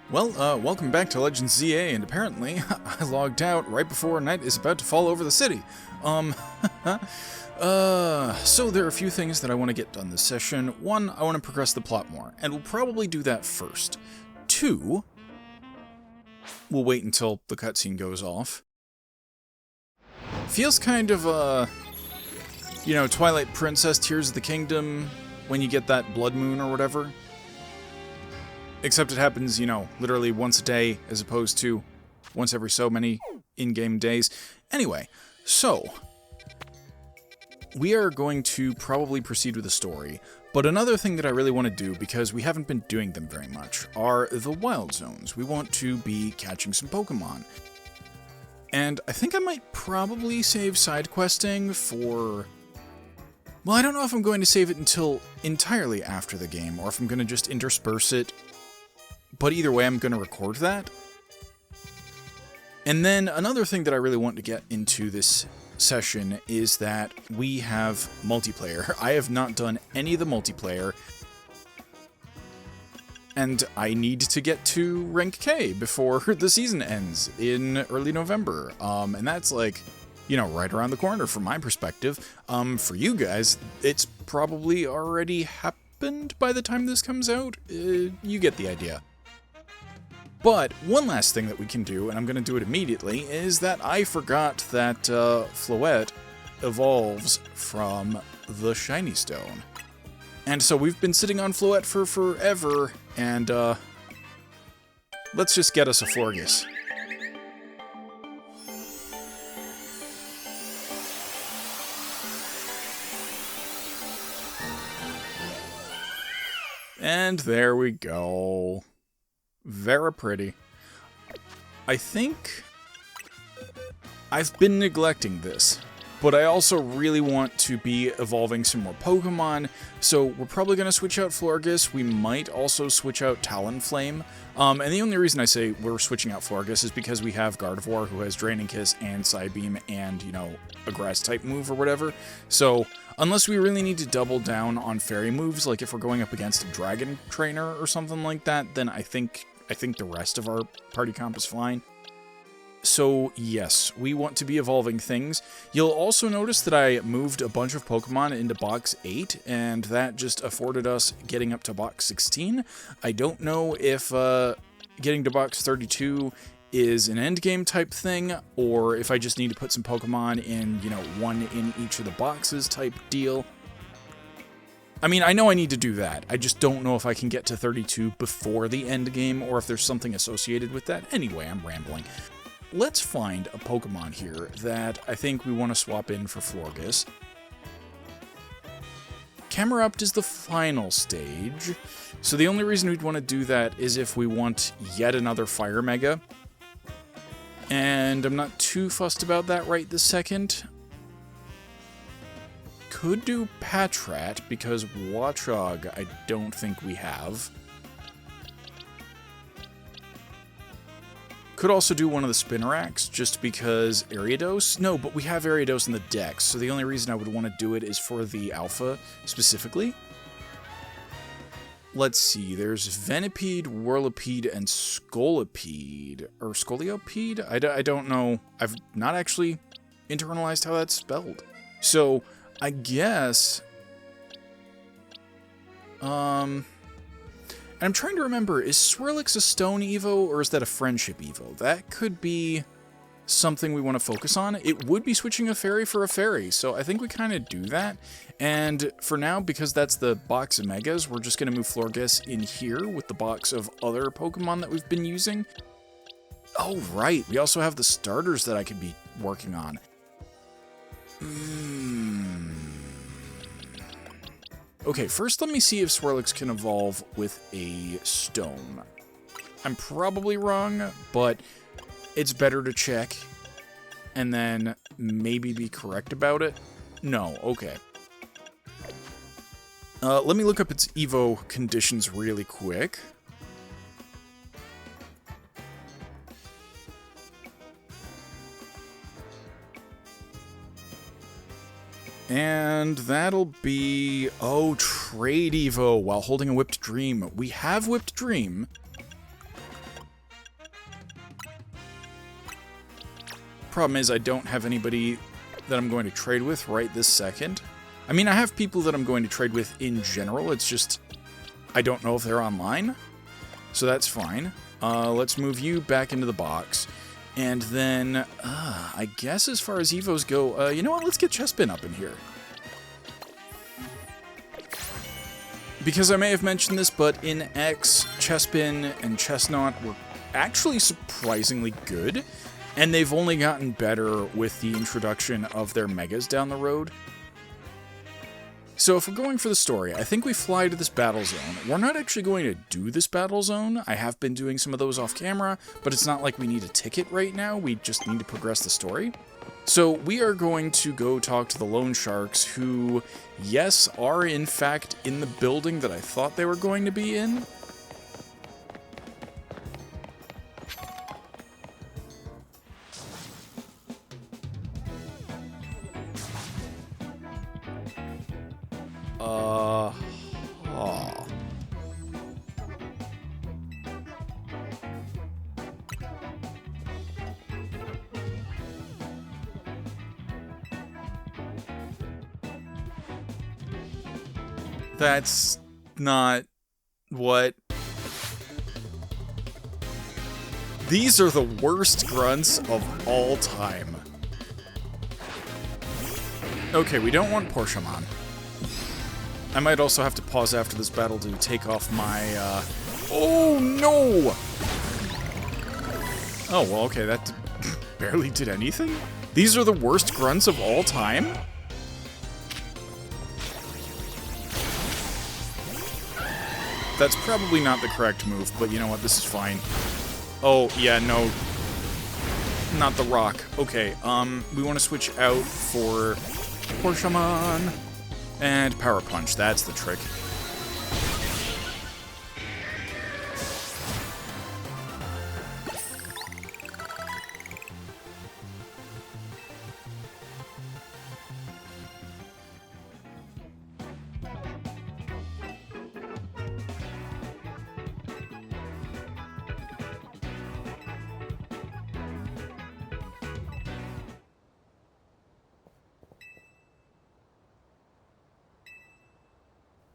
Welcome back to Legends Z-A, and apparently I logged out right before night is about to fall over the city. So there are a few things that I want to get done this session. One, I want to progress the plot more, and we'll probably do that first. Two, we'll wait until the cutscene goes off. Feels kind of, Twilight Princess, Tears of the Kingdom, when you get that blood moon or whatever. Except it happens, literally once a day, as opposed to once every so many in-game days. Anyway, so we are going to probably proceed with the story, but another thing that I really want to do, because we haven't been doing them very much, are the wild zones. We want to be catching some Pokemon. And I think I might probably save side questing for... Well, I don't know if I'm going to save it until entirely after the game, or if I'm going to just intersperse it. But either way, I'm going to record that. And then another thing that I really want to get into this session is that we have multiplayer. I have not done any of the multiplayer. And I need to get to rank K before the season ends in early November. And that's like, right around the corner from my perspective. For you guys, it's probably already happened by the time this comes out. You get the idea. But one last thing that we can do, and I'm going to do it immediately, is that I forgot that Floette evolves from the Shiny Stone. And so we've been sitting on Floette for forever, and let's just get us a Florges. And there we go. Very pretty. I think I've been neglecting this, but I also really want to be evolving some more Pokemon, so we're probably going to switch out Florges. We might also switch out Talonflame. And the only reason I say we're switching out Florges is because we have Gardevoir, who has Draining Kiss and Psybeam and, a Grass-type move or whatever. So, unless we really need to double down on Fairy moves, like if we're going up against a Dragon Trainer or something like that, then I think the rest of our party comp is fine. So, yes, we want to be evolving things. You'll also notice that I moved a bunch of Pokemon into Box 8, and that just afforded us getting up to Box 16. I don't know if getting to Box 32 is an endgame type thing, or if I just need to put some Pokemon in, one in each of the boxes type deal. I mean, I know I need to do that. I just don't know if I can get to 32 before the end game, or if there's something associated with that. Anyway, I'm rambling. Let's find a Pokemon here that I think we want to swap in for Florges. Camerupt is the final stage, so the only reason we'd want to do that is if we want yet another Fire Mega. And I'm not too fussed about that right this second. Could do Patrat, because Watchog I don't think we have. Could also do one of the Spinnerax, just because Ariados? No, but we have Ariados in the deck, so the only reason I would want to do it is for the Alpha, specifically. Let's see, there's Venipede, Whirlipede, and Scolipede. Or Scoliopede? I don't know. I've not actually internalized how that's spelled. So, I guess... And I'm trying to remember, is Swirlix a Stone Evo, or is that a Friendship Evo? That could be something we want to focus on. It would be switching a Fairy for a Fairy, so I think we kind of do that. And for now, because that's the box of Megas, we're just going to move Florges in here with the box of other Pokemon that we've been using. Oh, right, we also have the starters that I could be working on. Okay, first let me see if Swirlix can evolve with a stone. I'm probably wrong, but it's better to check and then maybe be correct about it. No, okay. Let me look up its Evo conditions really quick. And that'll be... Oh, Trade Evo while holding a Whipped Dream. We have Whipped Dream. problem is I don't have anybody that I'm going to trade with right this second. I mean, I have people that I'm going to trade with in general, it's just I don't know if they're online, so that's fine. Let's move you back into the box, and then, I guess as far as Evos go, you know what, let's get Chespin up in here. Because I may have mentioned this, but in X, Chespin and Chestnut were actually surprisingly good, and they've only gotten better with the introduction of their Megas down the road. So if we're going for the story, I think we fly to this battle zone. We're not actually going to do this battle zone. I have been doing some of those off camera, but it's not like we need a ticket right now. We just need to progress the story. So we are going to go talk to the loan sharks who, yes, are in fact in the building that I thought they were going to be in. That's not what... These are the worst grunts of all time. Okay, we don't want Porshamon. I might also have to pause after this battle to take off my, Oh, no! Oh, well, okay, that barely did anything? These are the worst grunts of all time? That's probably not the correct move, but you know what, this is fine. Oh, yeah, no. Not the rock. Okay, we want to switch out for Porshamon and Power Punch. That's the trick.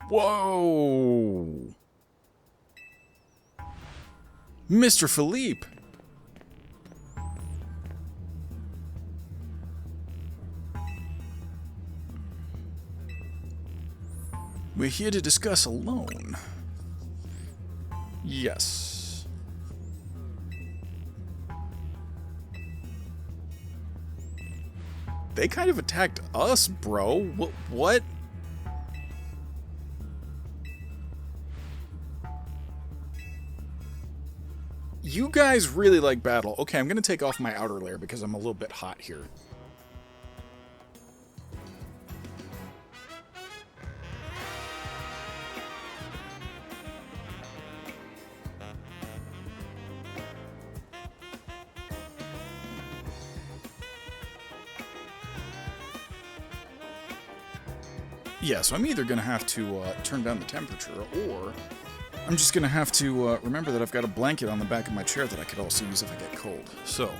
Whoa! Mr. Philippe! We're here to discuss a loan. Yes. They kind of attacked us, bro. What? You guys really like battle. Okay, I'm gonna take off my outer layer because I'm a little bit hot here. Yeah, so I'm either gonna have to turn down the temperature, or I'm just gonna have to remember that I've got a blanket on the back of my chair that I could also use if I get cold. So.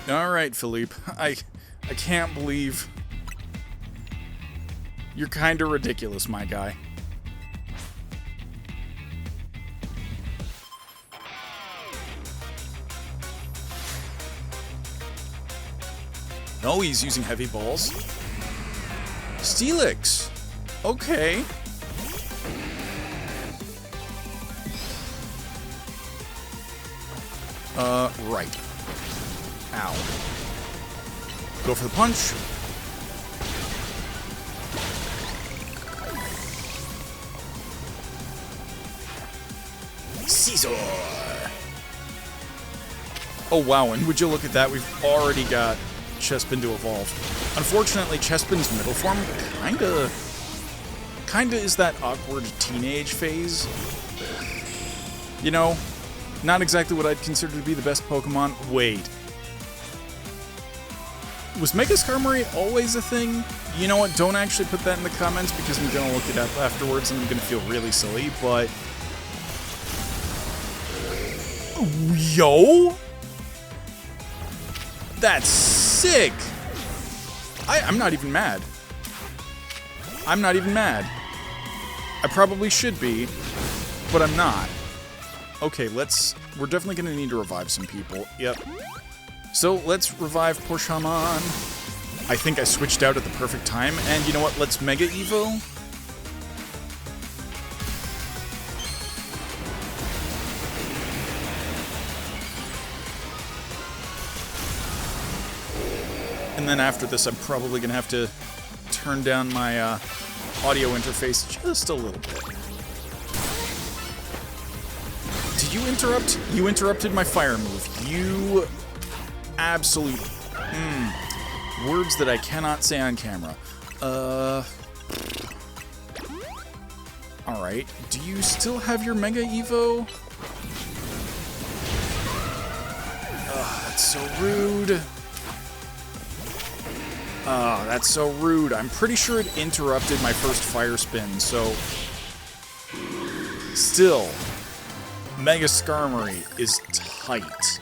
Alright, Philippe. I can't believe... You're kinda ridiculous, my guy. No, he's using heavy balls. Steelix! Okay. Right. Ow. Go for the punch. Caesar! Oh wow, and would you look at that, we've already got Chespin to evolve. Unfortunately, Chespin's middle form kinda is that awkward teenage phase. You know, not exactly what I'd consider to be the best Pokemon. Wait. Was Mega Skarmory always a thing? You know what, don't actually put that in the comments because I'm gonna look it up afterwards and I'm gonna feel really silly, but... Yo! That's sick! I'm not even mad. I'm not even mad. I probably should be, but I'm not. Okay, we're definitely gonna need to revive some people. Yep. So, let's revive poor Shaman. I think I switched out at the perfect time, and you know what? Let's Mega Evo. And then after this, I'm probably gonna have to turn down my audio interface just a little bit. Did you interrupt? You interrupted my fire move. You absolute words that I cannot say on camera. Alright. Do you still have your Mega Evo? Ugh, that's so rude. Oh, that's so rude. I'm pretty sure it interrupted my first fire spin, so... Still, Mega Skarmory is tight.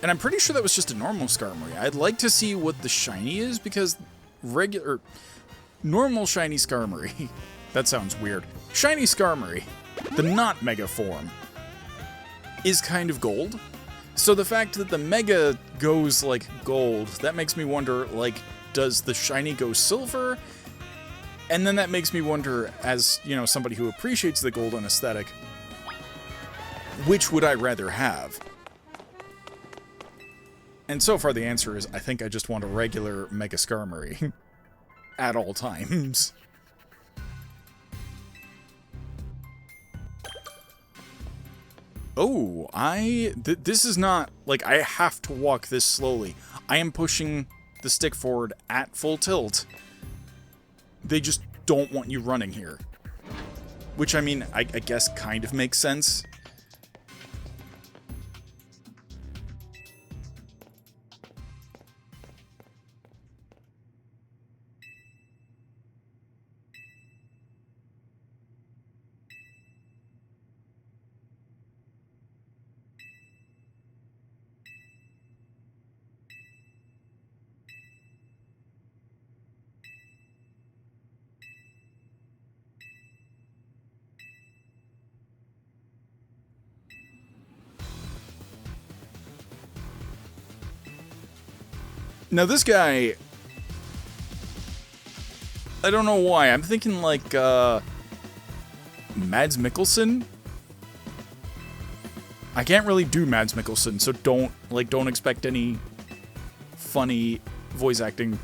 And I'm pretty sure that was just a normal Skarmory. I'd like to see what the shiny is, because normal shiny Skarmory... that sounds weird. Shiny Skarmory, the not Mega form, is kind of gold. So the fact that the Mega goes, like, gold, that makes me wonder, like, does the shiny go silver? And then that makes me wonder, as, you know, somebody who appreciates the golden aesthetic, which would I rather have? And so far the answer is, I think I just want a regular Mega Skarmory. At all times. Oh, this is not, like, I have to walk this slowly. I am pushing the stick forward at full tilt. They just don't want you running here. Which, I mean, I guess kind of makes sense. Now this guy, I don't know why, I'm thinking like, Mads Mikkelsen? I can't really do Mads Mikkelsen, so don't expect any funny voice acting.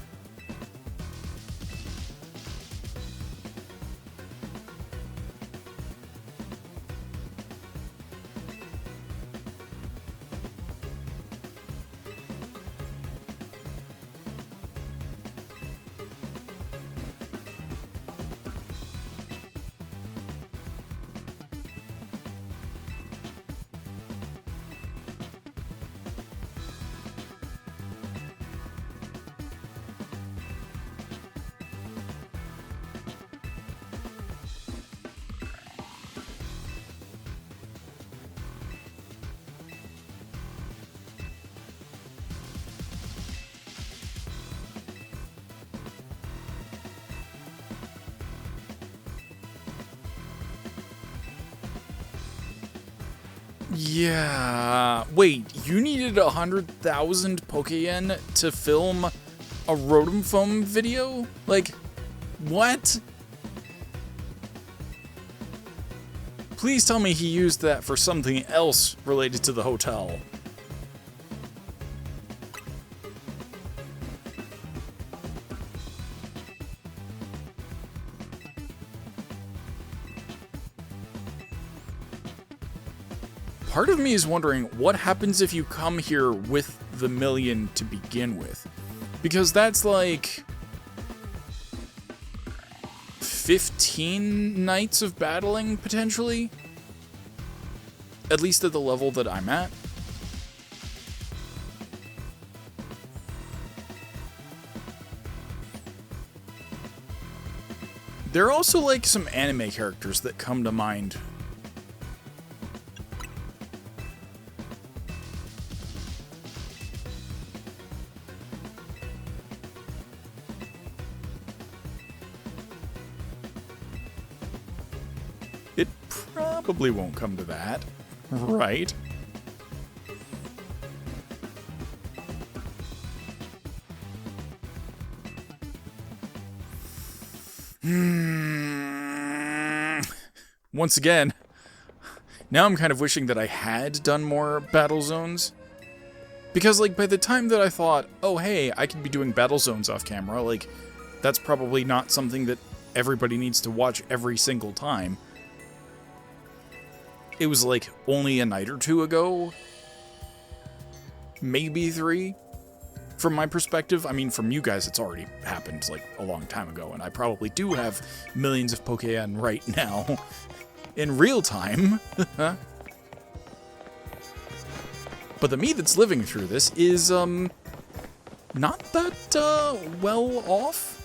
Yeah. Wait, you needed 100,000 Pokéyen to film a Rotom Foam video? Like, what? Please tell me he used that for something else related to the hotel. Part of me is wondering what happens if you come here with the million to begin with. Because that's like 15 nights of battling, potentially? At least at the level that I'm at. There are also like some anime characters that come to mind. It probably won't come to that, right? Once again, now I'm kind of wishing that I had done more battle zones. Because, like, by the time that I thought, oh, hey, I could be doing battle zones off camera, like, that's probably not something that everybody needs to watch every single time. It was, like, only a night or two ago. Maybe 3. From my perspective, I mean, from you guys, it's already happened, like, a long time ago, and I probably do have millions of Pokémon right now. In real time. But the me that's living through this is, not that, well off.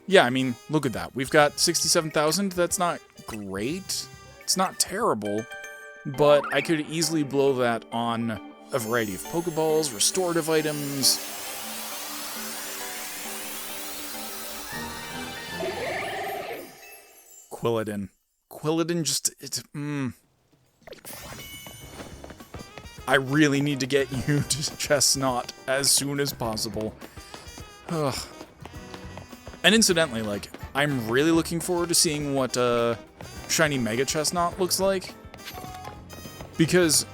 Yeah, I mean, look at that. We've got 67,000. That's not great. It's not terrible. But I could easily blow that on a variety of Pokeballs, restorative items. Quilladin. Quilladin just... I really need to get you to Chestnut as soon as possible. Ugh. And incidentally, like, I'm really looking forward to seeing what Shiny Mega Chestnut looks like. Because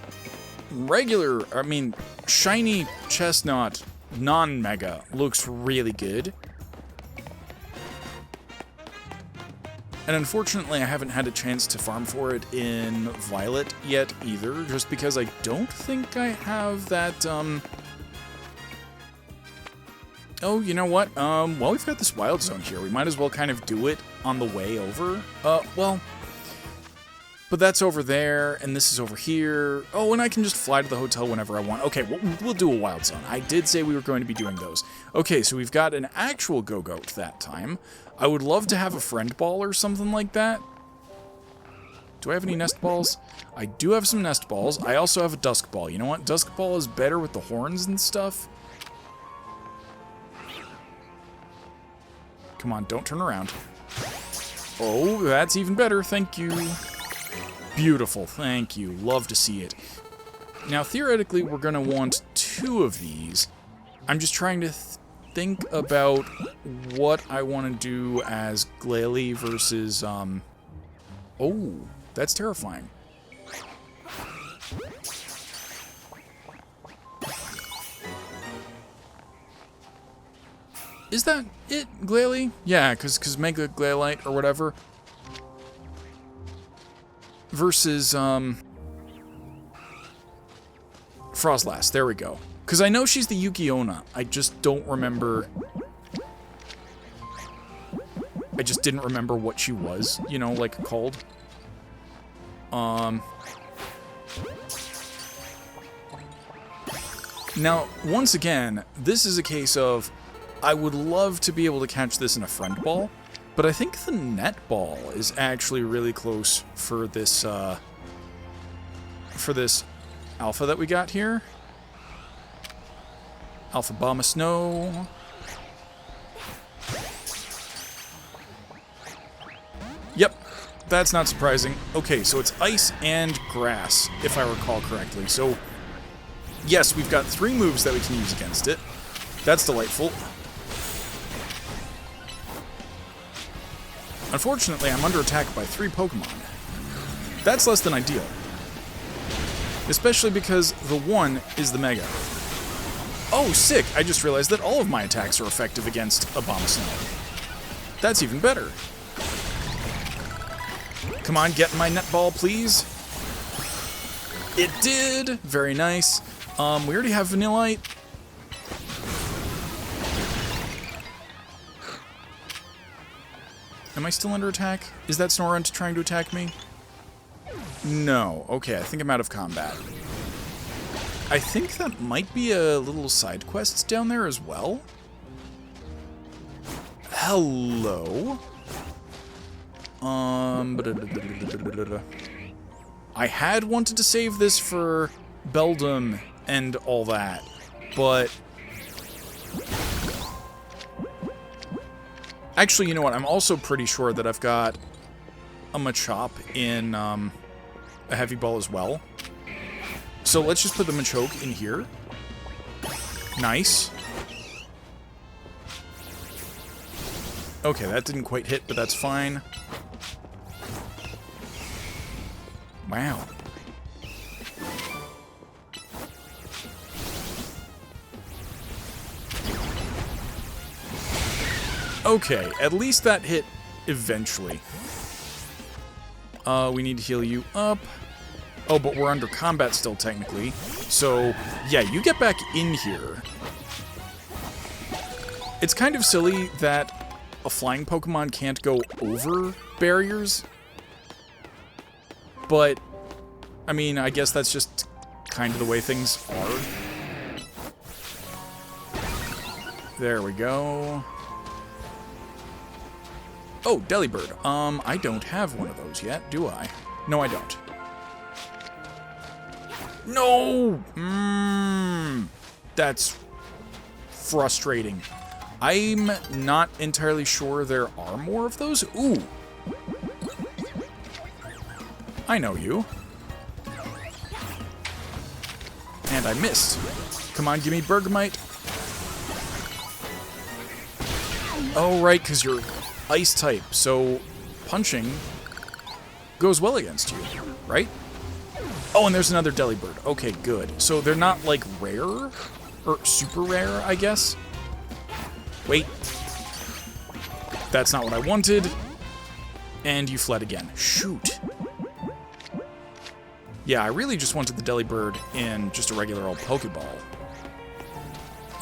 Shiny Chestnut non-Mega looks really good. And unfortunately, I haven't had a chance to farm for it in Violet yet either, just because I don't think I have that, Oh, you know what? Well, we've got this Wild Zone here. We might as well kind of do it on the way over. Well... But that's over there, and this is over here. Oh, and I can just fly to the hotel whenever I want. Okay, we'll do a Wild Zone. I did say we were going to be doing those. Okay, so we've got an actual Go-Goat that time. I would love to have a Friend Ball or something like that. Do I have any Nest Balls? I do have some Nest Balls. I also have a Dusk Ball. You know what? Dusk Ball is better with the horns and stuff. Come on, don't turn around. Oh, that's even better. Thank you. Beautiful, thank you. Love to see it. Now, theoretically, we're going to want 2 of these. I'm just trying to think about what I want to do as Glalie versus, Oh, that's terrifying. Is that it, Glalie? Yeah, because Mega Glalie or whatever. Versus, Frostlass, there we go. Because I know she's the Yukiona, I just don't remember... I just didn't remember what she was, you know, like, called. Now, once again, this is a case of, I would love to be able to catch this in a Friend Ball, but I think the Net Ball is actually really close for this Alpha that we got here. Alpha Bomb of Snow. Yep, that's not surprising. Okay, so it's ice and grass, if I recall correctly. So, yes, we've got 3 moves that we can use against it. That's delightful. Unfortunately, I'm under attack by 3 Pokemon. That's less than ideal. Especially because the one is the Mega. Oh, sick! I just realized that all of my attacks are effective against a Bomb of Snow. That's even better. Come on, get my Net Ball, please. It did! Very nice. We already have Vanillite. Am I still under attack? Is that Snorunt trying to attack me? No. Okay, I think I'm out of combat. I think that might be a little side quest down there as well. Hello? I had wanted to save this for Beldum and all that, but... Actually, you know what? I'm also pretty sure that I've got a Machop in a Heavy Ball as well. So let's just put the Machoke in here. Nice. Okay, that didn't quite hit, but that's fine. Wow. Okay, at least that hit eventually. We need to heal you up. Oh, but we're under combat still, technically. So, yeah, you get back in here. It's kind of silly that a flying Pokemon can't go over barriers. But, I mean, I guess that's just kind of the way things are. There we go. Oh, Delibird. I don't have one of those yet, do I? No, I don't. No! That's frustrating. I'm not entirely sure there are more of those. Ooh. I know you. And I missed. Come on, give me Bergamite. Oh, right, because you're ice type, so punching goes well against you, right? Oh, and there's another Delibird. Okay, good. So they're not, like, rare? Or super rare, I guess? Wait. That's not what I wanted. And you fled again. Shoot. Yeah, I really just wanted the Delibird in just a regular old Pokeball.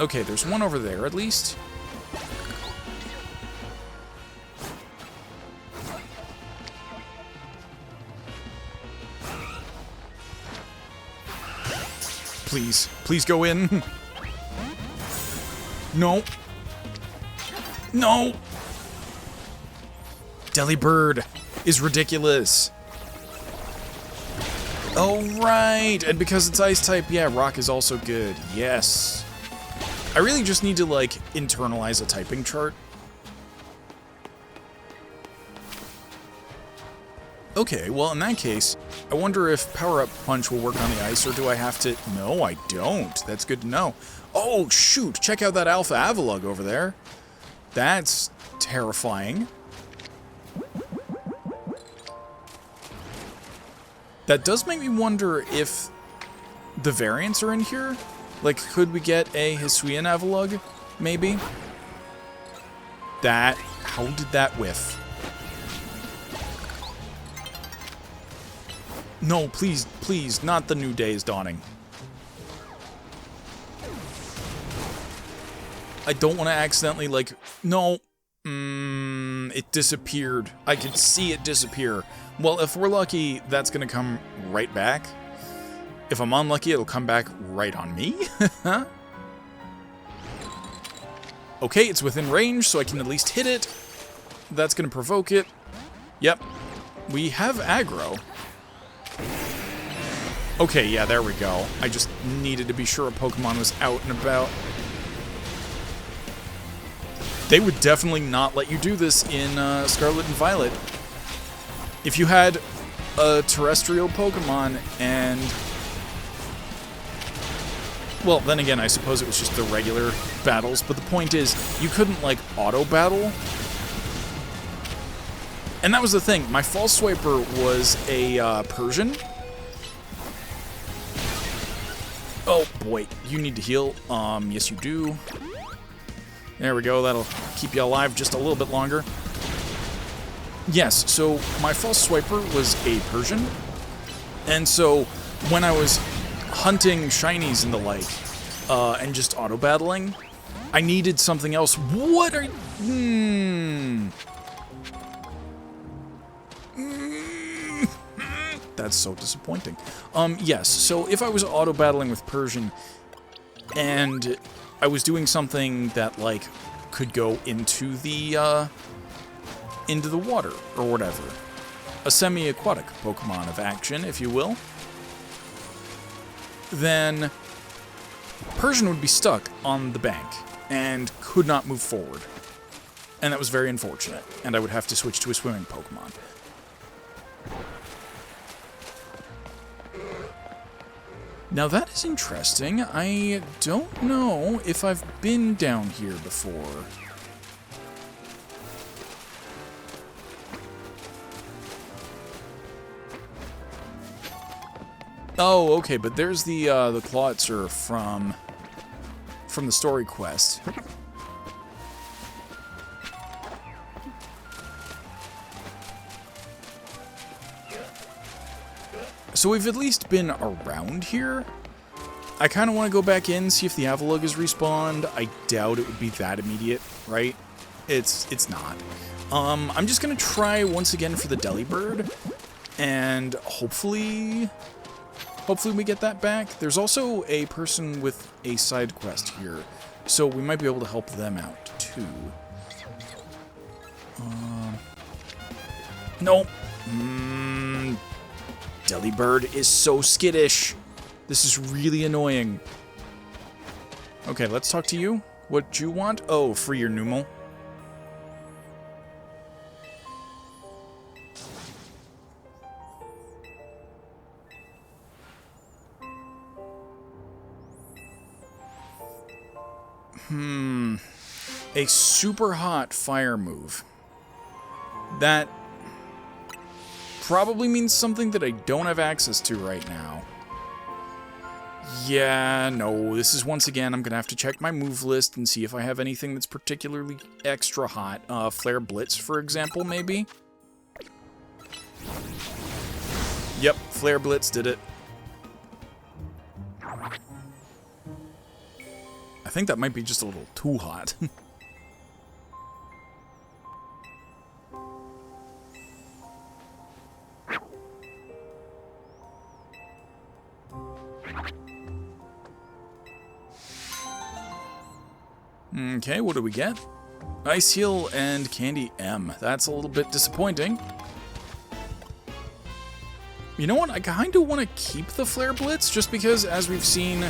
Okay, there's one over there, at least. Please. Please go in. No. No! Delibird is ridiculous. Oh, right! And because it's ice type, yeah, rock is also good. Yes. I really just need to, like, internalize a typing chart. Okay, well, in that case, I wonder if Power-Up Punch will work on the ice, or do I have to... No, I don't. That's good to know. Oh, shoot! Check out that Alpha Avalugg over there. That's terrifying. That does make me wonder if the variants are in here. Like, could we get a Hisuian Avalugg, maybe? That... How did that whiff? No, please, please, not the new day is dawning. I don't want to accidentally, like... No. It disappeared. I could see it disappear. Well, if we're lucky, that's going to come right back. If I'm unlucky, it'll come back right on me. Okay, it's within range, so I can at least hit it. That's going to provoke it. Yep. We have aggro. Okay, yeah, there we go. I just needed to be sure a Pokemon was out and about. They would definitely not let you do this in Scarlet and Violet. If you had a terrestrial Pokemon and... Well, then again, I suppose it was just the regular battles, but the point is, you couldn't, like, auto-battle. And that was the thing. My False Swiper was a Persian. Oh, boy. You need to heal. Yes, you do. There we go. That'll keep you alive just a little bit longer. Yes, so my False Swiper was a Persian. And so when I was hunting shinies and the like, and just auto-battling, I needed something else. What are you... That's so disappointing. Yes, so if I was auto-battling with Persian, and I was doing something that, like, could go into the water, or whatever. A semi-aquatic Pokemon of action, if you will. Then Persian would be stuck on the bank, and could not move forward. And that was very unfortunate, and I would have to switch to a swimming Pokemon. Now that is interesting. I don't know if I've been down here before. Oh, okay, but there's the Clawitzer from the story quest. So we've at least been around here. I kind of want to go back in, see if the Avalugg is respawned. I doubt it would be that immediate, right? It's not. I'm just gonna try once again for the Delibird, and hopefully we get that back. There's also a person with a side quest here, so we might be able to help them out too. Nope. Delibird is so skittish. This is really annoying. Okay, let's talk to you. What you want? Oh, free your Numel. A super hot fire move. That probably means something that I don't have access to right now. Yeah, no, this is once again, I'm gonna have to check my move list and see if I have anything that's particularly extra hot. Flare Blitz, for example, maybe? Yep, Flare Blitz did it. I think that might be just a little too hot. Okay, what do we get? Ice Heal and Candy M. That's a little bit disappointing. You know what? I kind of want to keep the Flare Blitz, just because, as we've seen,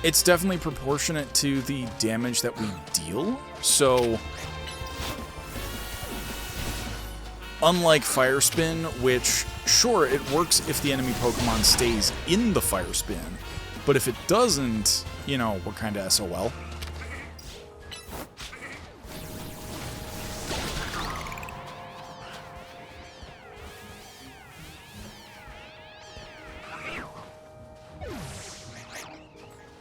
it's definitely proportionate to the damage that we deal. So, unlike Fire Spin, which, sure, it works if the enemy Pokemon stays in the Fire Spin, but if it doesn't, you know, we're kind of SOL.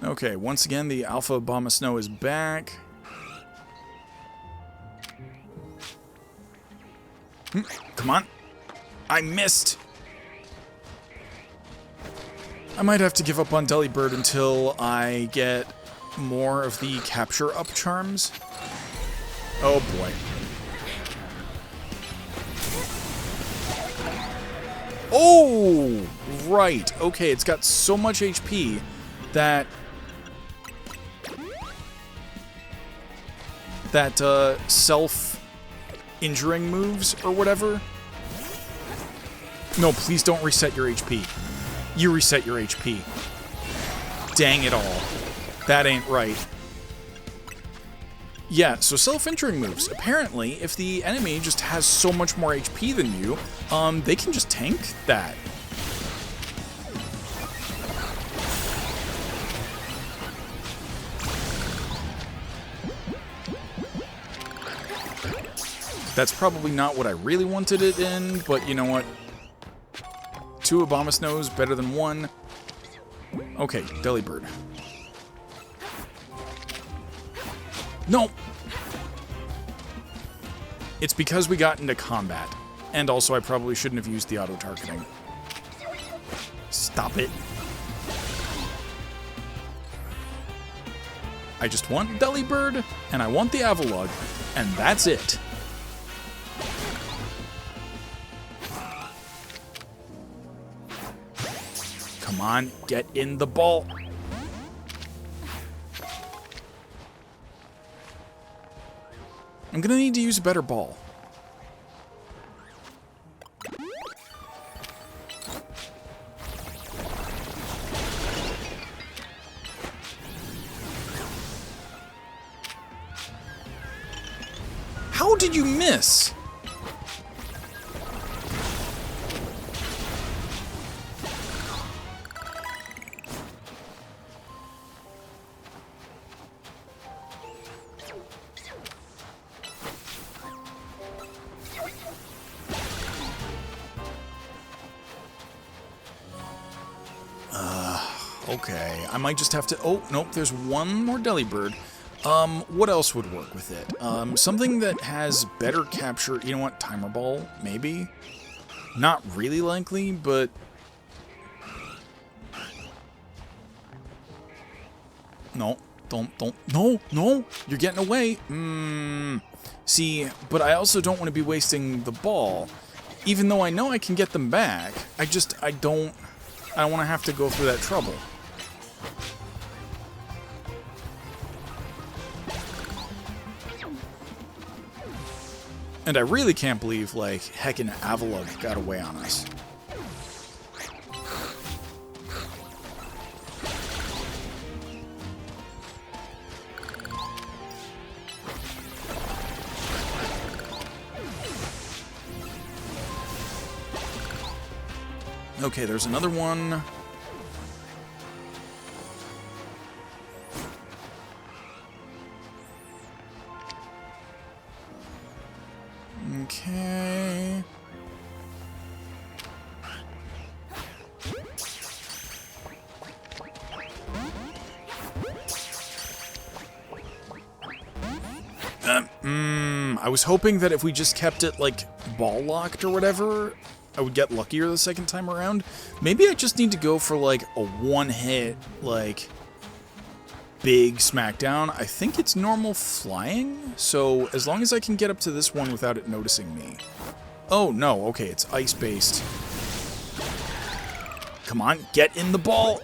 Okay, once again, the Alpha Abomasnow is back. Come on. I missed. I might have to give up on Delibird until I get more of the capture up charms. Oh boy. Oh, right. Okay, it's got so much HP that self-injuring moves or whatever. No, please don't reset your HP. You reset your HP. Dang it all. That ain't right. Yeah, so self-injuring moves. Apparently, if the enemy just has so much more HP than you, they can just tank that. That's probably not what I really wanted it in, but you know what? 2 Abomasnows better than 1. Okay, Delibird. No! It's because we got into combat. And also I probably shouldn't have used the auto-targeting. Stop it. I just want Delibird, and I want the Avalugg, and that's it. Come on, get in the ball. I'm gonna need to use a better ball. How did you miss? Okay, I might just have to... Oh, nope, there's one more Delibird. What else would work with it? Something that has better capture... You know what? Timer Ball, maybe? Not really likely, but... No, don't... No! You're getting away! See, but I also don't want to be wasting the ball. Even though I know I can get them back, I don't want to have to go through that trouble. And I really can't believe, like, heckin' Avalugg got away on us. Okay, there's another one. Okay. I was hoping that if we just kept it, like, ball locked or whatever, I would get luckier the second time around. Maybe I just need to go for, like, a one-hit, like, big smackdown. I think it's normal flying, so as long as I can get up to this one without it noticing me. Oh, no, okay, it's ice-based. Come on, get in the ball!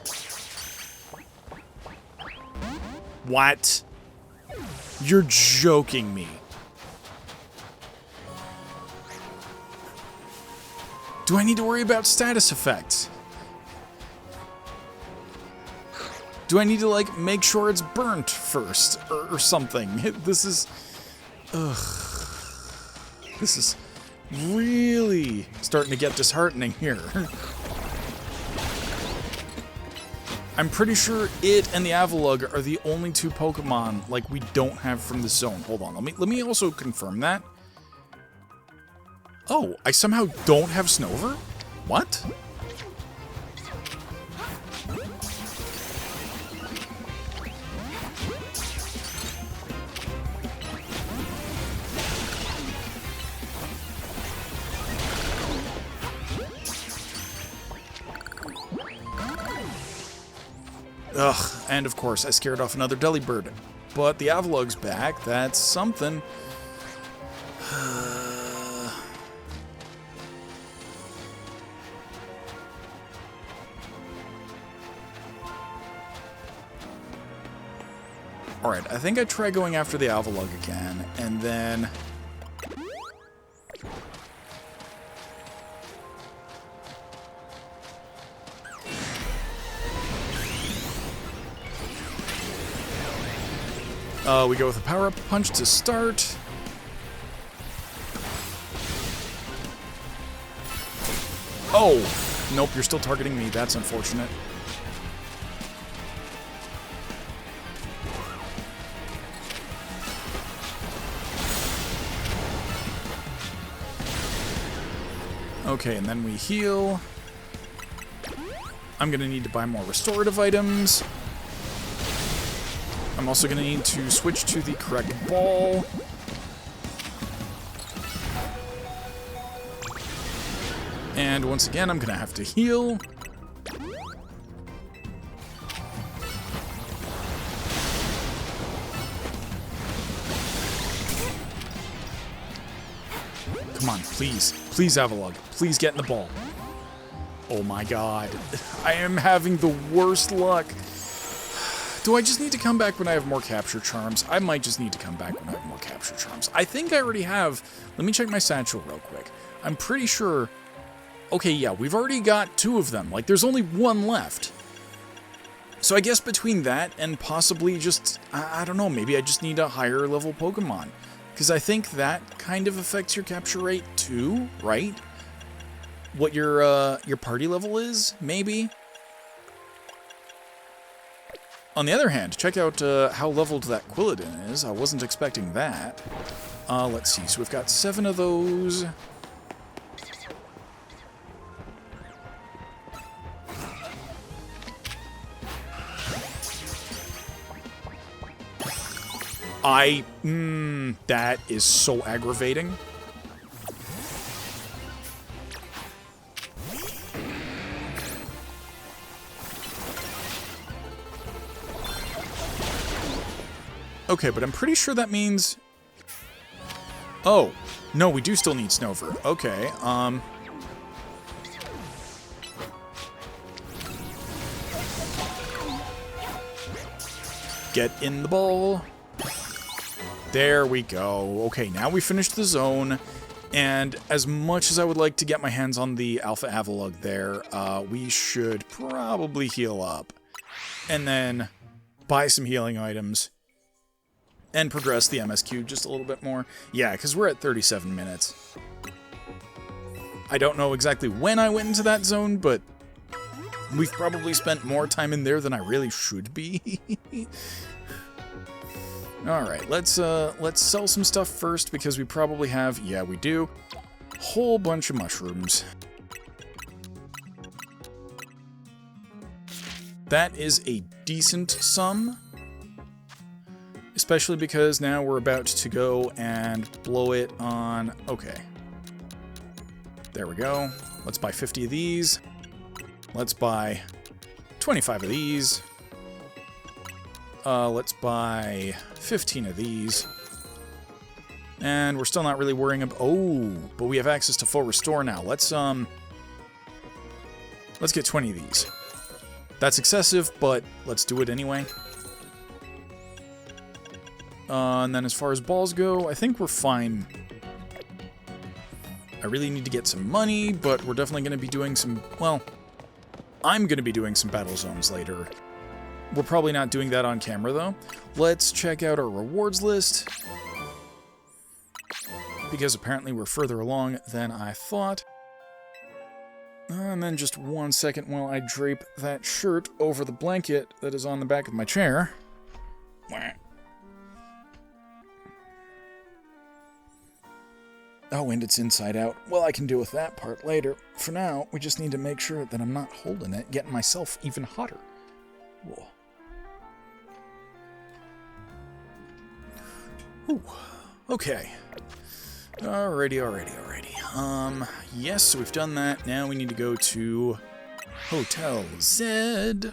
What? You're joking me. Do I need to worry about status effects? Do I need to, like, make sure it's burnt first or something? This is... Ugh. This is really starting to get disheartening here. I'm pretty sure it and the Avalugg are the only two Pokemon, like, we don't have from the zone. Hold on, let me also confirm that. Oh, I somehow don't have Snover? What? Ugh, and of course, I scared off another Delibird. But the Avalugg's back, that's something. Alright, I think I try going after the Avalugg again, and then... we go with a power-up punch to start. Oh! Nope, you're still targeting me. That's unfortunate. Okay, and then we heal. I'm gonna need to buy more restorative items. I'm also gonna need to switch to the correct ball. And once again, I'm gonna have to heal. Come on, please. Please, Avalugg. Please get in the ball. Oh my god. I am having the worst luck. Do I just need to come back when I have more capture charms? I might just need to come back when I have more capture charms. I think I already have... Let me check my satchel real quick. I'm pretty sure... Okay, yeah, we've already got 2 of them. Like, there's only 1 left. So I guess between that and possibly just... I don't know, maybe I just need a higher level Pokemon. Because I think that kind of affects your capture rate too, right? What your party level is, maybe? On the other hand, check out how leveled that Quilladin is. I wasn't expecting that. Let's see, so we've got 7 of those. That is so aggravating. Okay, but I'm pretty sure that means... Oh, no, we do still need Snover. Okay, Get in the ball. There we go. Okay, now we finished the zone. And as much as I would like to get my hands on the Alpha Avalugg there, we should probably heal up. And then buy some healing items. And progress the MSQ just a little bit more. Yeah, because we're at 37 minutes. I don't know exactly when I went into that zone, but we've probably spent more time in there than I really should be. Alright, let's sell some stuff first, because we probably have, yeah, we do, a whole bunch of mushrooms. That is a decent sum. Especially because now we're about to go and blow it on... Okay. There we go. Let's buy 50 of these. Let's buy 25 of these. Let's buy 15 of these. And we're still not really worrying about... Oh, but we have access to full restore now. Let's get 20 of these. That's excessive, but let's do it anyway. And then as far as balls go, I think we're fine. I really need to get some money, but we're definitely going to be doing some... Well, I'm going to be doing some battle zones later. We're probably not doing that on camera, though. Let's check out our rewards list. Because apparently we're further along than I thought. And then just 1 second while I drape that shirt over the blanket that is on the back of my chair. Oh, and it's inside out. Well, I can deal with that part later. For now, we just need to make sure that I'm not holding it, getting myself even hotter. Whoa. Ooh. Okay. Alrighty. Yes, so we've done that. Now we need to go to Hotel Z.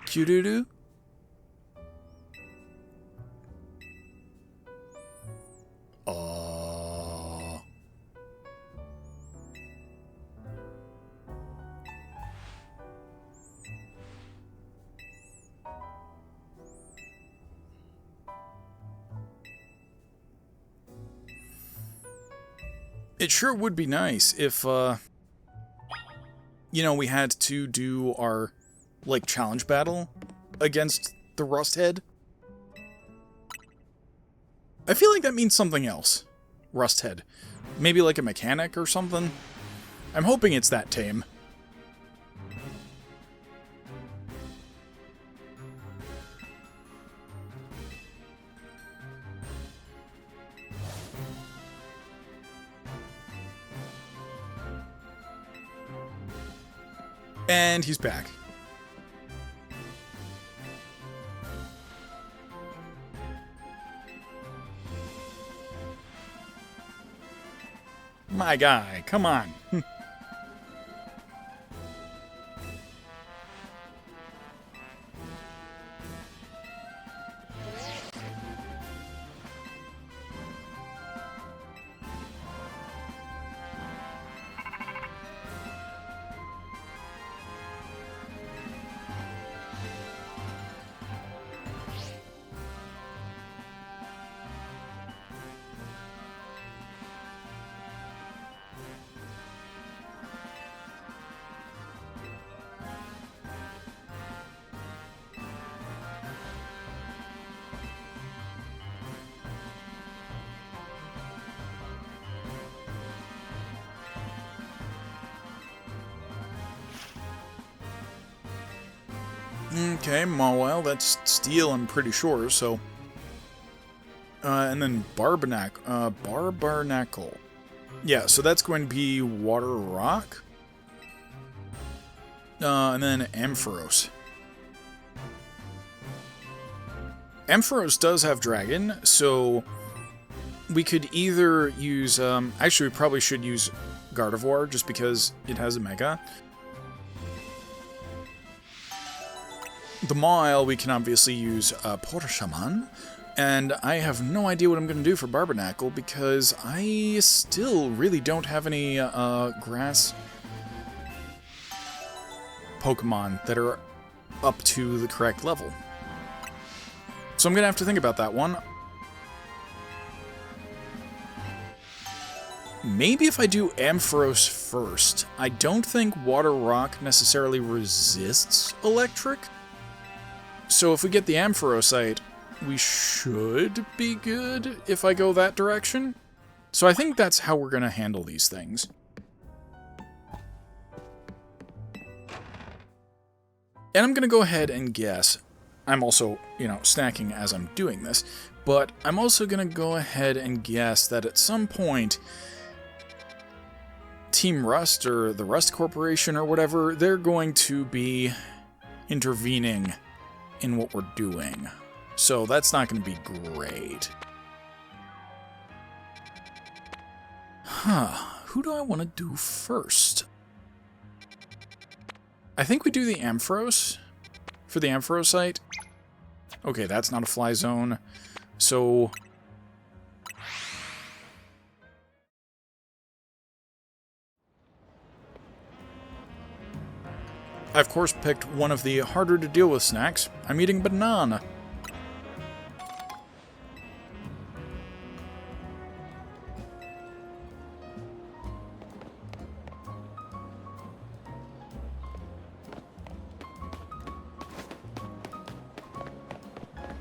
Q-doo-doo. It sure would be nice if, you know, we had to do our, like, challenge battle against the Rust Head. I feel like that means something else. Rust Head. Maybe like a mechanic or something? I'm hoping it's that tame. And he's back. My guy, come on. Okay, well, that's steel, I'm pretty sure, so... and then Barbarnacle. Yeah, so that's going to be Water Rock. And then Ampharos. Ampharos does have Dragon, so we could either use... actually, we probably should use Gardevoir, just because it has a Mega. The Maw, we can obviously use Pokémon. And I have no idea what I'm going to do for Barbernacle, because I still really don't have any grass Pokemon that are up to the correct level. So I'm going to have to think about that one. Maybe if I do Ampharos first. I don't think Water Rock necessarily resists electric. So if we get the Ampharosite, we should be good if I go that direction. So I think that's how we're going to handle these things. And I'm going to go ahead and guess. I'm also, snacking as I'm doing this. But I'm also going to go ahead and guess that at some point, Team Rust or the Rust Corporation or whatever, they're going to be intervening in what we're doing. So that's not going to be great. Who do I want to do first? I think we do the Ampharos for the Ampharosite. Okay, that's not a fly zone. So I, of course, picked one of the harder to deal with snacks. I'm eating banana.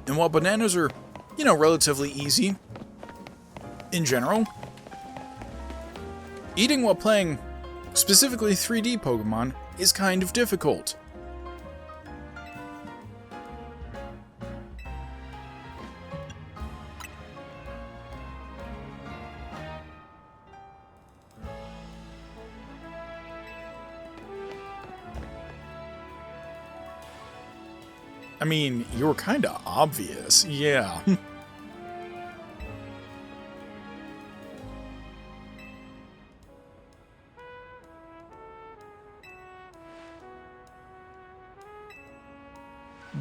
And while bananas are, relatively easy in general, eating while playing specifically 3D Pokemon is kind of difficult. I mean, you were kind of obvious, yeah.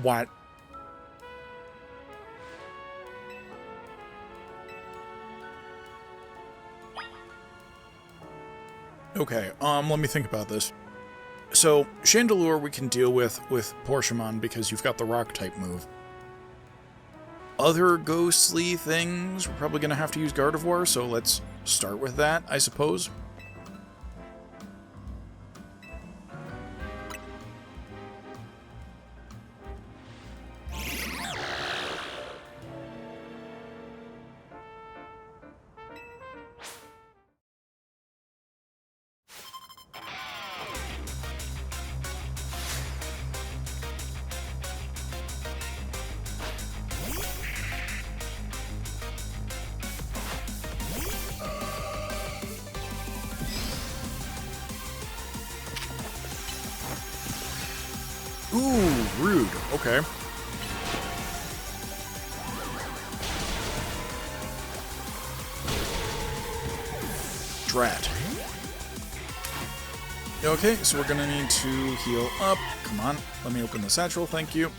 What? Okay, let me think about this. So, Chandelure we can deal with Porshamon because you've got the Rock-type move. Other ghostly things, we're probably going to have to use Gardevoir, so let's start with that, I suppose. Ooh, rude. Okay. Drat. Okay, so we're gonna need to heal up. Come on, let me open the satchel, thank you.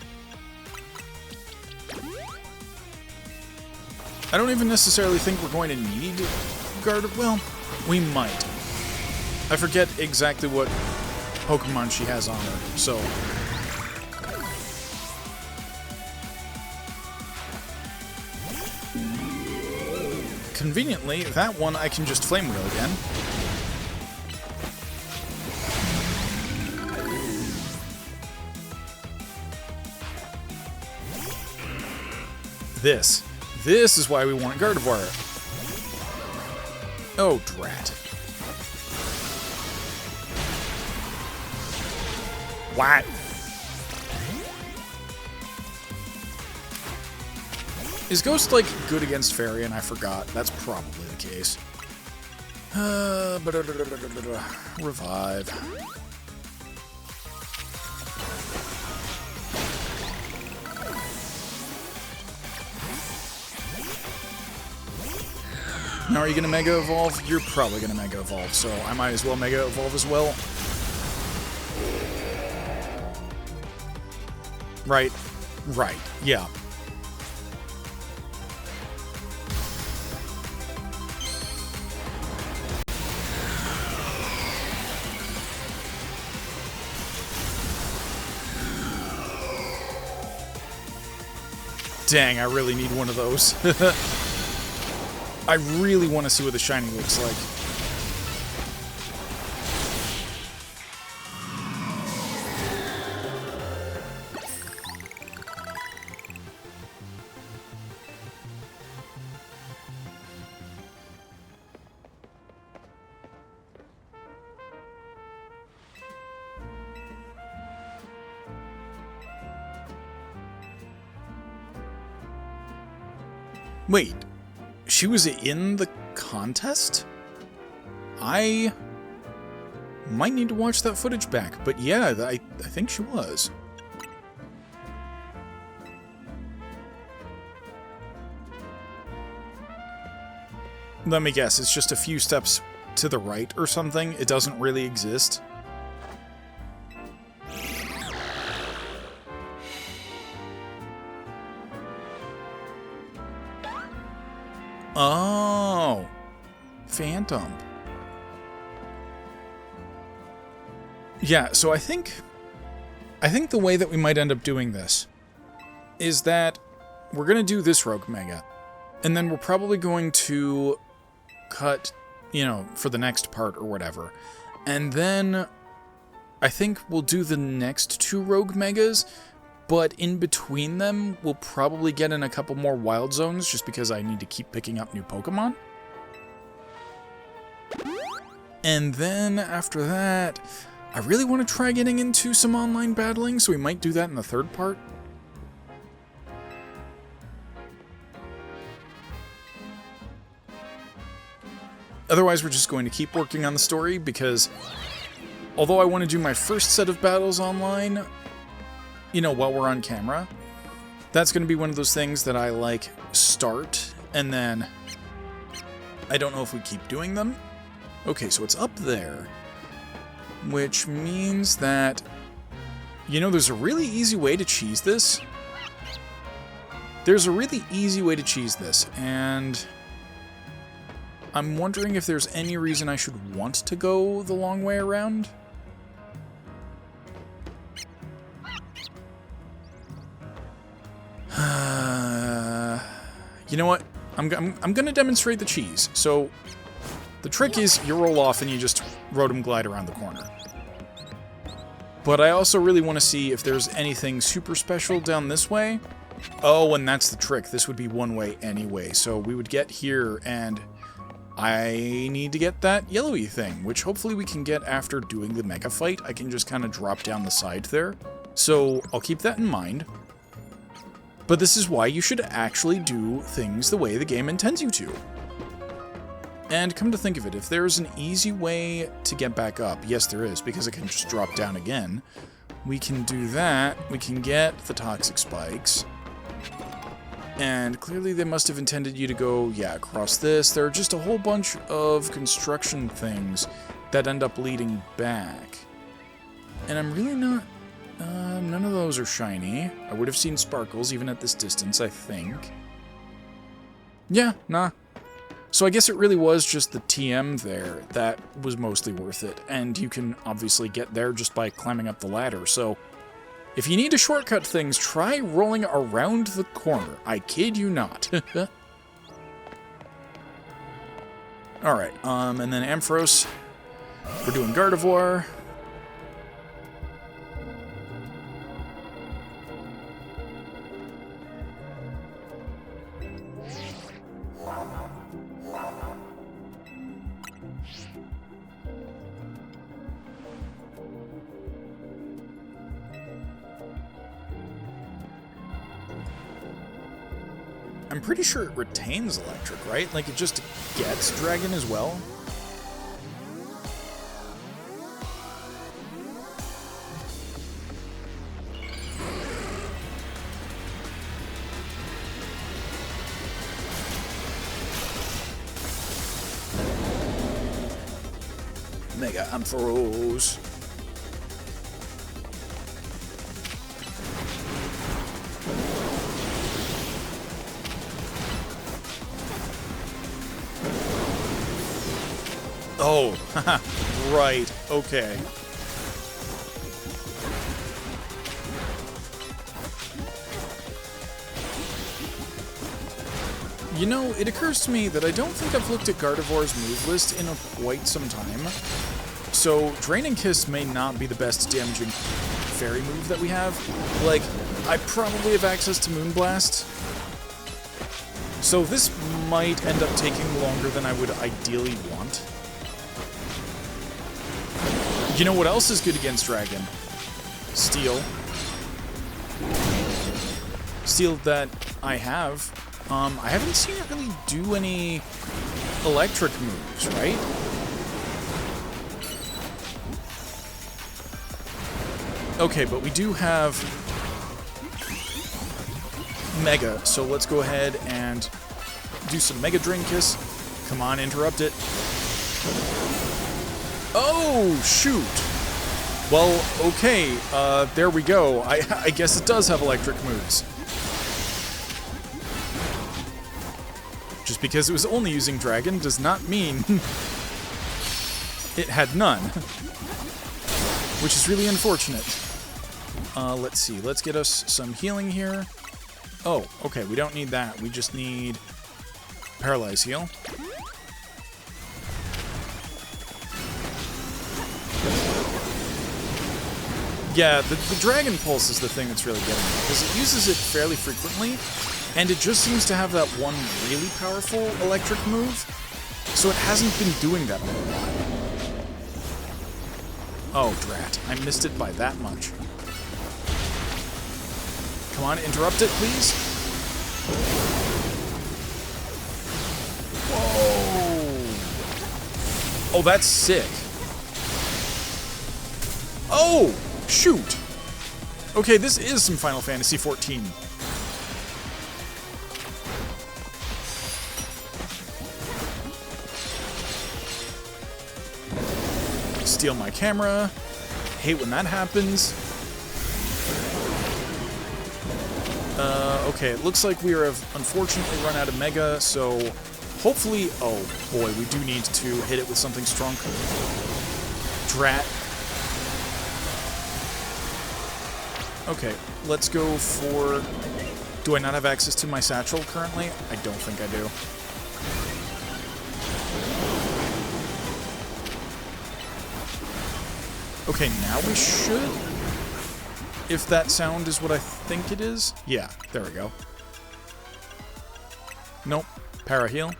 I don't even necessarily think we're going to need well, we might. I forget exactly what Pokemon she has on her, so... Conveniently, that one I can just Flame Wheel again. This is why we want Gardevoir. Oh, drat. What? Is Ghost, like, good against Fairy? And I forgot. That's probably the case. Revive. Now, are you going to Mega Evolve? You're probably going to Mega Evolve, so I might as well Mega Evolve as well. Right. Right. Yeah. Dang, I really need one of those. I really want to see what the shiny looks like. Wait, she was in the contest? I might need to watch that footage back, but yeah, I think she was. Let me guess, it's just a few steps to the right or something? It doesn't really exist? Oh, Phantom. Yeah, so I think the way that we might end up doing this is that we're going to do this Rogue Mega, and then we're probably going to cut, you know, for the next part or whatever. And then I think we'll do the next 2 Rogue Megas, but in between them, we'll probably get in a couple more Wild Zones, just because I need to keep picking up new Pokemon. And then, after that, I really want to try getting into some online battling, so we might do that in the 3rd part. Otherwise, we're just going to keep working on the story, because although I want to do my first set of battles online, you know, while we're on camera, that's going to be one of those things that I, like, start, and then I don't know if we keep doing them. Okay, so it's up there, which means that, you know, there's a really easy way to cheese this. There's a really easy way to cheese this, and I'm wondering if there's any reason I should want to go the long way around. You know what? I'm going to demonstrate the cheese. So, the trick is you roll off and you just Rotom Glide around the corner. But I also really want to see if there's anything super special down this way. Oh, and that's the trick. This would be one way anyway. So we would get here, and I need to get that yellowy thing, which hopefully we can get after doing the Mega Fight. I can just kind of drop down the side there. So I'll keep that in mind. But this is why you should actually do things the way the game intends you to. And come to think of it, if there's an easy way to get back up, yes there is, because it can just drop down again, we can do that, we can get the Toxic Spikes, and clearly they must have intended you to go, yeah, across this. There are just a whole bunch of construction things that end up leading back. And I'm really not... none of those are shiny. I would have seen sparkles even at this distance, I think. Yeah, nah. So I guess it really was just the TM there that was mostly worth it, and you can obviously get there just by climbing up the ladder, so if you need to shortcut things, try rolling around the corner. I kid you not. Alright, and then Ampharos. We're doing Gardevoir. I'm pretty sure it retains electric, right? Like, it just gets dragon as well? Mega Ampharos. Oh, haha, right, okay. You know, it occurs to me that I don't think I've looked at Gardevoir's move list in quite some time. So, Draining Kiss may not be the best damaging fairy move that we have. Like, I probably have access to Moonblast. So this might end up taking longer than I would ideally want. You know what else is good against Dragon? Steel. Steel that I have. I haven't seen it really do any electric moves, right? Okay, but we do have Mega, so let's go ahead and do some Mega Drain Kiss. Come on, interrupt it. Oh, shoot! Well, okay, there we go. I guess it does have electric moves. Just because it was only using Dragon does not mean it had none. Which is really unfortunate. Let's see, let's get us some healing here. Oh, okay, we don't need that. We just need Paralyze Heal. Yeah, the Dragon Pulse is the thing that's really getting me, because it uses it fairly frequently, and it just seems to have that one really powerful electric move, so it hasn't been doing that a lot. Oh, drat. I missed it by that much. Come on, interrupt it, please. Whoa! Oh, that's sick. Oh! Shoot! Okay, this is some Final Fantasy XIV. Steal my camera. Hate when that happens. Okay, it looks like we have unfortunately run out of Mega, so hopefully... Oh, boy, we do need to hit it with something strong. Drat. Okay, let's go for... Do I not have access to my satchel currently? I don't think I do. Okay, now we should... If that sound is what I think it is. Yeah, there we go. Nope. Para-heal.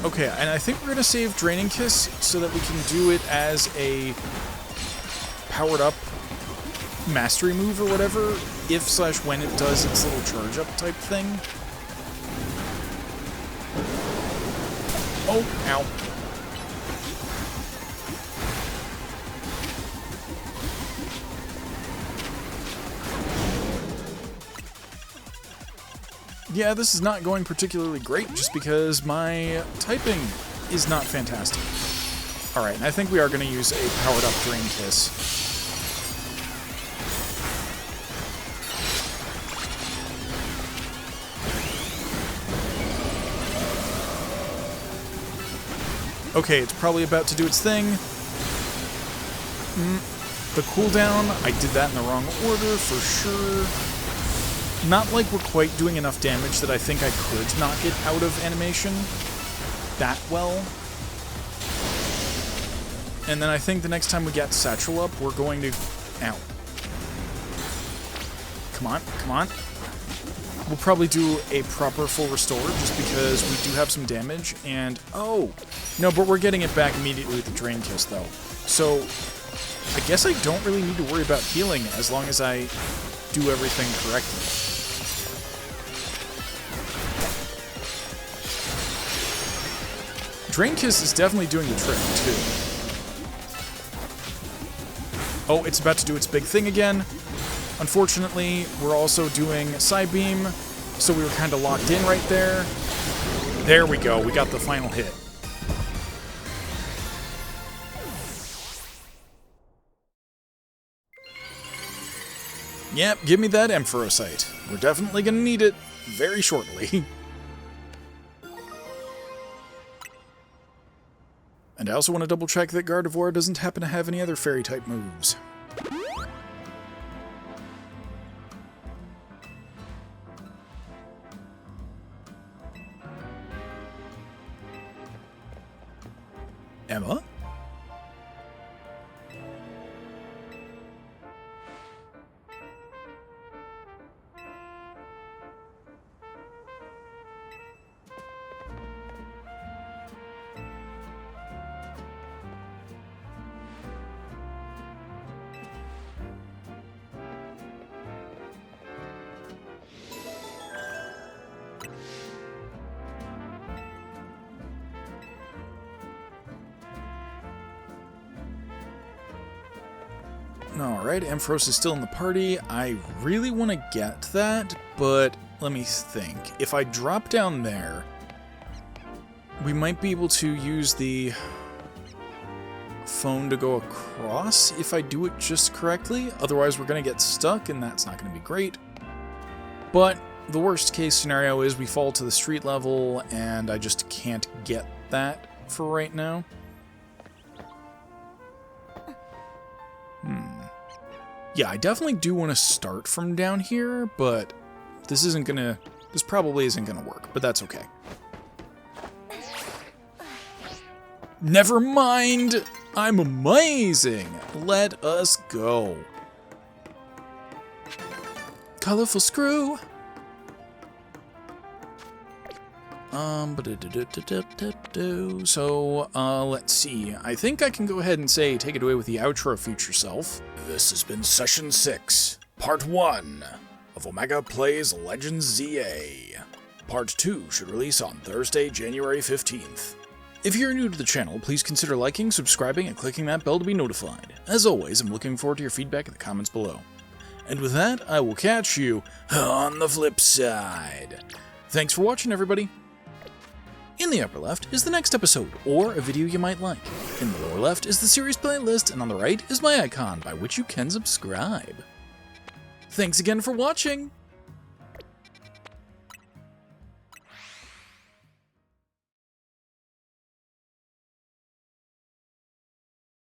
Okay, and I think we're going to save Draining Kiss so that we can do it as a powered-up mastery move or whatever, if/when it does its little charge-up type thing. Oh, ow. Yeah, this is not going particularly great just because my typing is not fantastic. Alright, and I think we are going to use a powered-up Drain Kiss. Okay, it's probably about to do its thing. The cooldown, I did that in the wrong order for sure. Not like we're quite doing enough damage that I think I could knock it out of animation that well. And then I think the next time we get Satchel up, we're going to... Ow. Come on, come on. We'll probably do a proper full restore, just because we do have some damage, and... Oh! No, but we're getting it back immediately with the Drain Kiss, though. So, I guess I don't really need to worry about healing, as long as I do everything correctly. Drain Kiss is definitely doing the trick, too. Oh, it's about to do its big thing again. Unfortunately, we're also doing Psybeam, so we were kind of locked in right there. There we go, we got the final hit. Yep, give me that Ampharosite. We're definitely gonna need it very shortly. And I also want to double check that Gardevoir doesn't happen to have any other fairy-type moves. Emma? Alright, Ampharos is still in the party. I really want to get that, but let me think. If I drop down there, we might be able to use the phone to go across if I do it just correctly. Otherwise, we're going to get stuck, and that's not going to be great. But the worst case scenario is we fall to the street level, and I just can't get that for right now. Yeah, I definitely do want to start from down here, but this probably isn't gonna work, but that's okay. Never mind! I'm amazing! Let us go. Colorful screw! So, let's see. I think I can go ahead and say, take it away with the outro, future self. This has been Session 6, Part 1 of Omega Plays Legends Z-A. Part 2 should release on Thursday, January 15th. If you're new to the channel, please consider liking, subscribing, and clicking that bell to be notified. As always, I'm looking forward to your feedback in the comments below. And with that, I will catch you on the flip side. Thanks for watching, everybody. In the upper left is the next episode, or a video you might like. In the lower left is the series playlist, and on the right is my icon by which you can subscribe. Thanks again for watching!